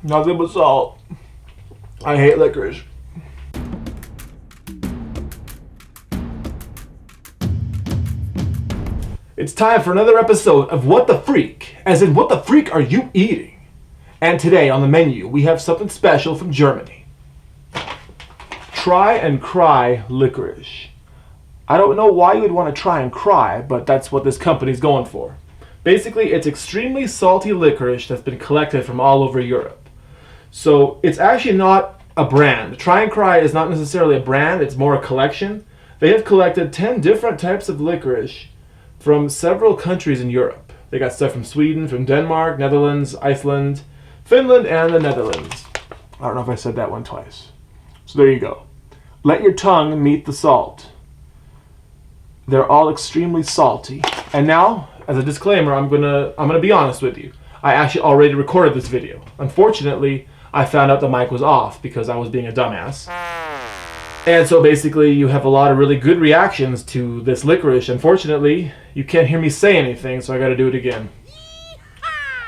Nothing but salt. I hate licorice. It's time for another episode of What the Freak, as in what the freak are you eating? And today on the menu we have something special from Germany. Try and cry licorice. I don't know why you would want to try and cry, but that's what this company's going for. Basically, it's extremely salty licorice that's been collected from all over Europe. So it's actually not a brand. Try and Cry is not necessarily a brand, it's more a collection. They have collected 10 different types of licorice from several countries in Europe. They got stuff from Sweden, from Denmark, Netherlands, Iceland, Finland, and the Netherlands. I don't know if I said that one twice. So there you go. Let your tongue meet the salt. They're all extremely salty. And now, as a disclaimer, I'm gonna be honest with you. I actually already recorded this video. Unfortunately, I found out the mic was off because I was being a dumbass. And so basically, you have a lot of really good reactions to this licorice. Unfortunately, you can't hear me say anything, so I gotta do it again.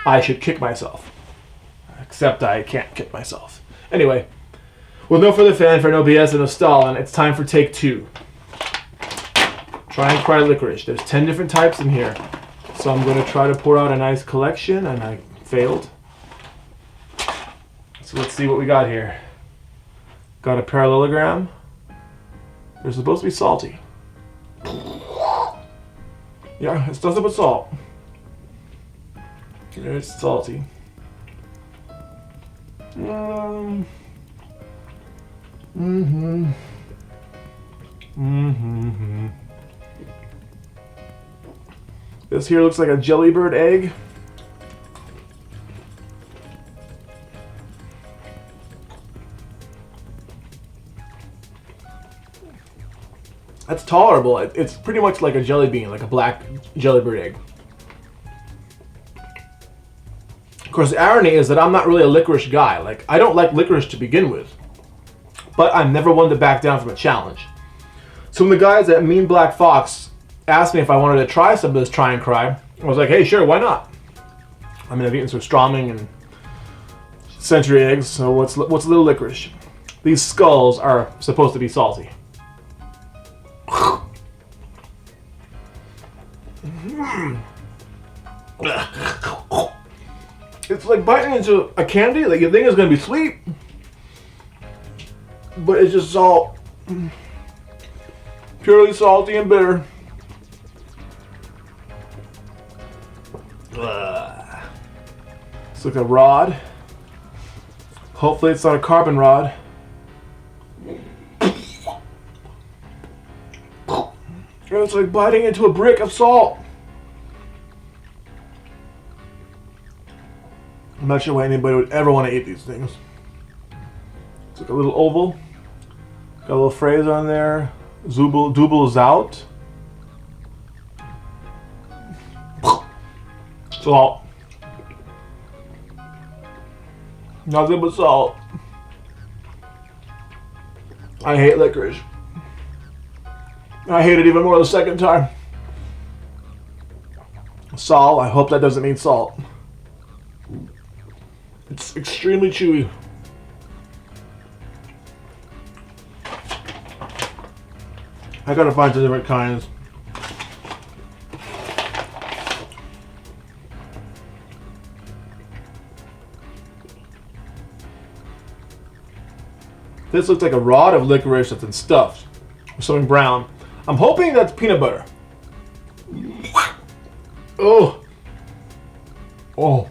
I should kick myself. Except I can't kick myself. Anyway, with no further fanfare, no BS, and no stalling, it's time for take 2. Try and Cry licorice. There's 10 different types in here. So I'm going to try to pour out a nice collection, and I failed. So let's see what we got here. Got a parallelogram. They're supposed to be salty. Yeah, it's nothing but salt. It's salty. This here looks like a jellybird egg. That's tolerable. It's pretty much like a jelly bean, like a black jellybird egg. Of course, the irony is that I'm not really a licorice guy. Like, I don't like licorice to begin with. But I'm never one to back down from a challenge. So when the guys at Mean Black Fox asked me if I wanted to try some of this Try and Cry, I was like, hey, sure, why not? I mean, I've eaten some Stroming and century eggs, so what's a little licorice? These skulls are supposed to be salty. It's like biting into a candy that you think is going to be sweet, but it's just salt. Purely salty and bitter. It's like a rod. Hopefully it's not a carbon rod. It's like biting into a brick of salt. I'm not sure why anybody would ever want to eat these things. It's like a little oval. Got a little phrase on there. Double out. Salt. Nothing but salt. I hate licorice. I hate it even more the second time. Salt, I hope that doesn't mean salt. It's extremely chewy. I gotta find some different kinds. This looks like a rod of licorice that's been stuffed with something brown. I'm hoping that's peanut butter. Oh. Oh.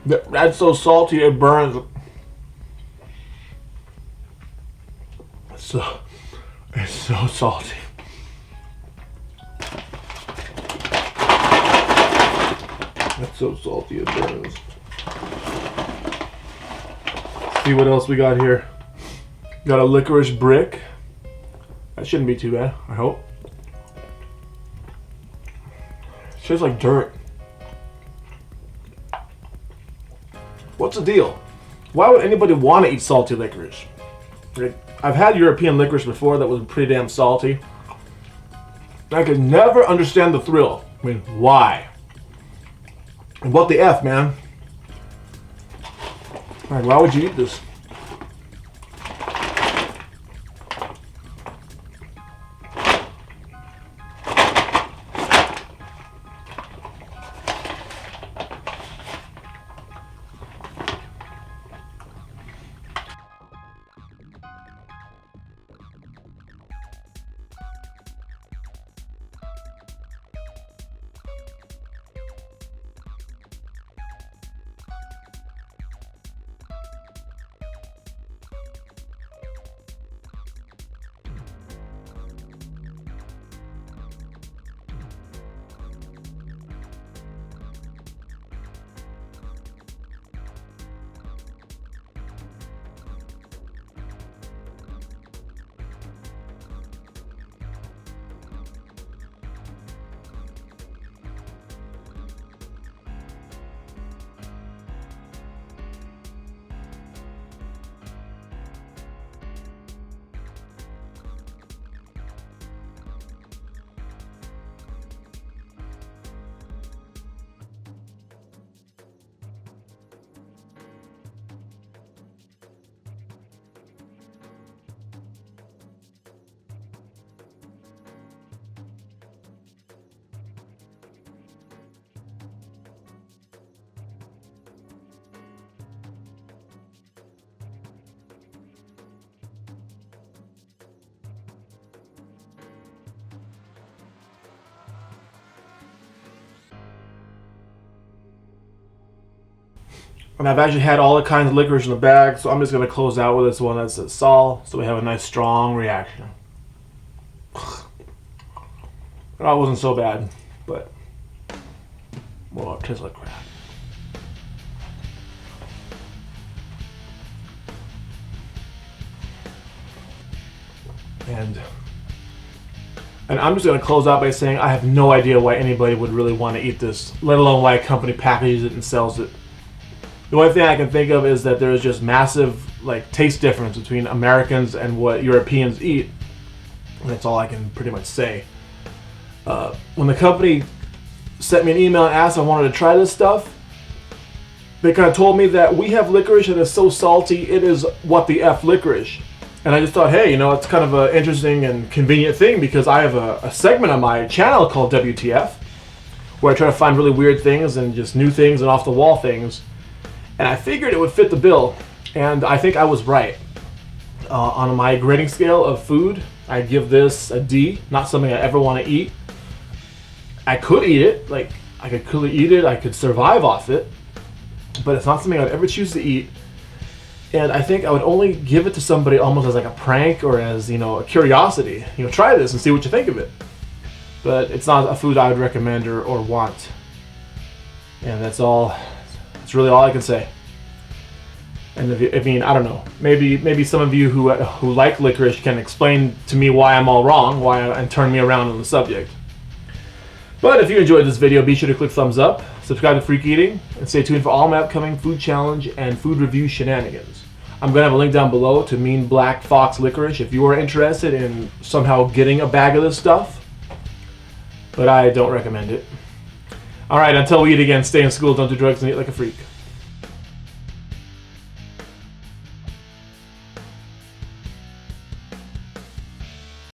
That's so salty it burns. It's so salty. It's so salty it burns. Let's see what else we got here. Got a licorice brick. That shouldn't be too bad, I hope. It tastes like dirt. What's the deal? Why would anybody want to eat salty licorice? I've had European licorice before that was pretty damn salty. I could never understand the thrill. I mean, why? What the F, man? Like, why would you eat this? And I've actually had all the kinds of licorice in the bag, so I'm just going to close out with this one that says Sol, so we have a nice strong reaction. That wasn't so bad, but well, it tastes like crap. And I'm just going to close out by saying I have no idea why anybody would really want to eat this, let alone why a company packages it and sells it. The only thing I can think of is that there is just massive taste difference between Americans and what Europeans eat. And that's all I can pretty much say. When the company sent me an email and asked if I wanted to try this stuff, they kind of told me that we have licorice that is so salty, it is what the F licorice. And I just thought, hey, it's kind of an interesting and convenient thing because I have a segment on my channel called WTF where I try to find really weird things and just new things and off-the-wall things. And I figured it would fit the bill, and I think I was right. On my grading scale of food, I give this a D, not something I ever want to eat. I could eat it, I could clearly eat it, I could survive off it, but it's not something I'd ever choose to eat. And I think I would only give it to somebody almost as a prank or as, a curiosity. Try this and see what you think of it. But it's not a food I would recommend or want. And that's all. That's really all I can say. And I don't know. Maybe some of you who like licorice can explain to me why I'm all wrong, and turn me around on the subject. But if you enjoyed this video, be sure to click thumbs up, subscribe to Freak Eating, and stay tuned for all my upcoming food challenge and food review shenanigans. I'm going to have a link down below to Mean Black Fox Licorice if you are interested in somehow getting a bag of this stuff. But I don't recommend it. Alright, until we eat again, stay in school, don't do drugs, and eat like a freak.